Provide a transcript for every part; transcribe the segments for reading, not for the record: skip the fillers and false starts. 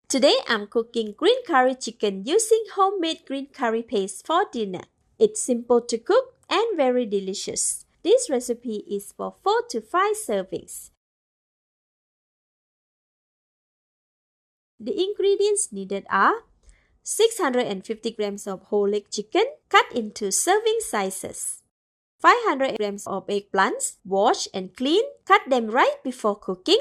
Today I'm cooking green curry chicken using homemade green curry paste for dinner. It's simple to cook and very delicious. This recipe is for 4 to 5 servings. The ingredients needed are 650 grams of whole leg chicken cut into serving sizes, 500 grams of eggplants, wash and clean, cut them right before cooking,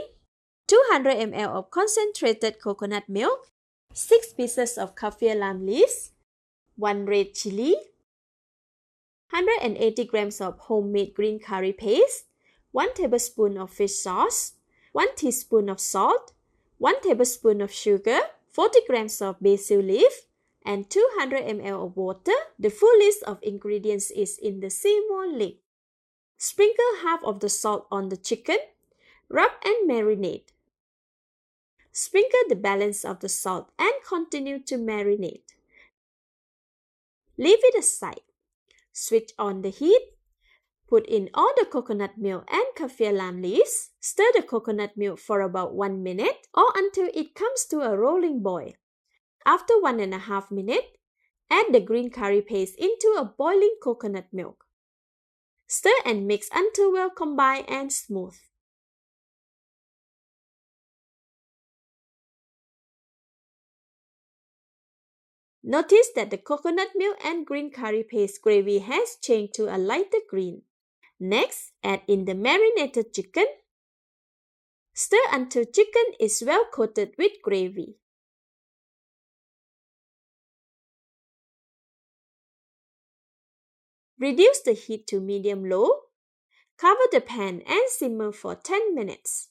200 ml of concentrated coconut milk, 6 pieces of kaffir lime leaves, 1 red chilli, 180 grams of homemade green curry paste, 1 tablespoon of fish sauce, 1 teaspoon of salt, 1 tablespoon of sugar, 40 grams of basil leaf, and 200 ml of water. The full list of ingredients is in the see more link. Sprinkle half of the salt on the chicken. Rub and marinate. Sprinkle the balance of the salt and continue to marinate. Leave it aside. Switch on the heat. Put in all the coconut milk and kaffir lime leaves. Stir the coconut milk for about 1 minute or until it comes to a rolling boil. After 1.5 minutes, add the green curry paste into a boiling coconut milk. Stir and mix until well combined and smooth. Notice that the coconut milk and green curry paste gravy has changed to a lighter green. Next, add in the marinated chicken. Stir until chicken is well coated with gravy. Reduce the heat to medium-low. Cover the pan and simmer for 10 minutes.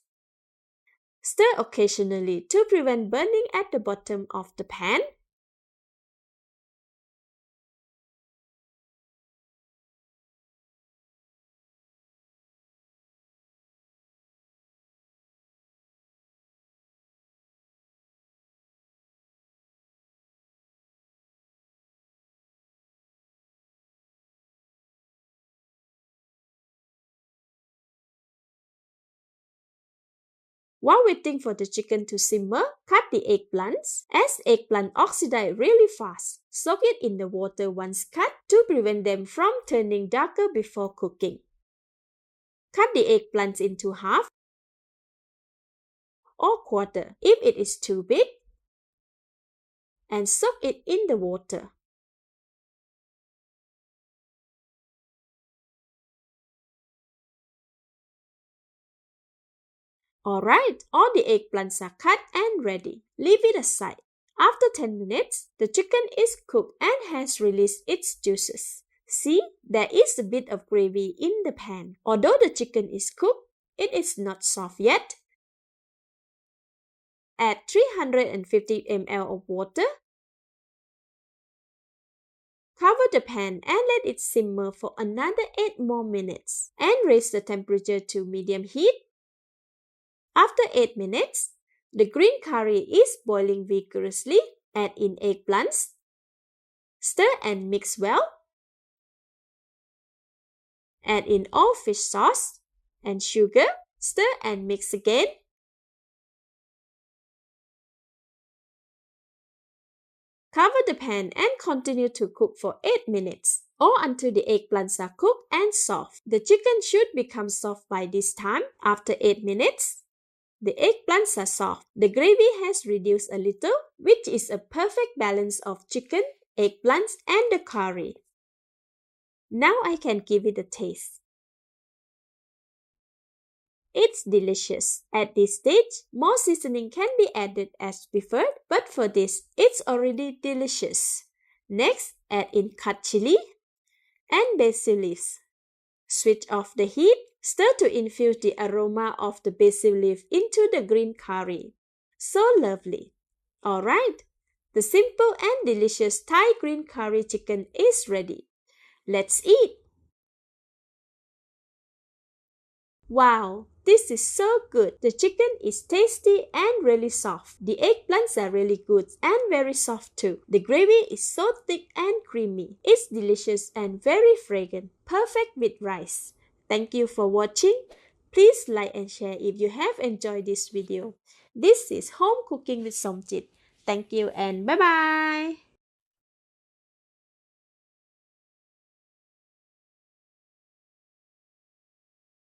Stir occasionally to prevent burning at the bottom of the pan. While waiting for the chicken to simmer, cut the eggplants. As eggplant oxidize really fast, soak it in the water once cut to prevent them from turning darker before cooking. Cut the eggplants into half or quarter if it is too big and soak it in the water. Alright, all the eggplants are cut and ready. Leave it aside. After 10 minutes, the chicken is cooked and has released its juices. See, there is a bit of gravy in the pan. Although the chicken is cooked, it is not soft yet. Add 350 ml of water. Cover the pan and let it simmer for another 8 more minutes and raise the temperature to medium heat. After 8 minutes, the green curry is boiling vigorously. Add in eggplants. Stir and mix well. Add in all fish sauce and sugar. Stir and mix again. Cover the pan and continue to cook for 8 minutes or until the eggplants are cooked and soft. The chicken should become soft by this time. After 8 minutes, the eggplants are soft. The gravy has reduced a little, which is a perfect balance of chicken, eggplants, and the curry. Now I can give it a taste. It's delicious. At this stage, more seasoning can be added as preferred, but for this, it's already delicious. Next, add in cut chilli and basil leaves. Switch off the heat. Stir to infuse the aroma of the basil leaf into the green curry. So lovely. Alright, the simple and delicious Thai green curry chicken is ready. Let's eat. Wow, this is so good. The chicken is tasty and really soft. The eggplants are really good and very soft too. The gravy is so thick and creamy. It's delicious and very fragrant. Perfect with rice. Thank you for watching. Please like and share if you have enjoyed this video. This is Home Cooking with Somjit. Thank you and bye bye.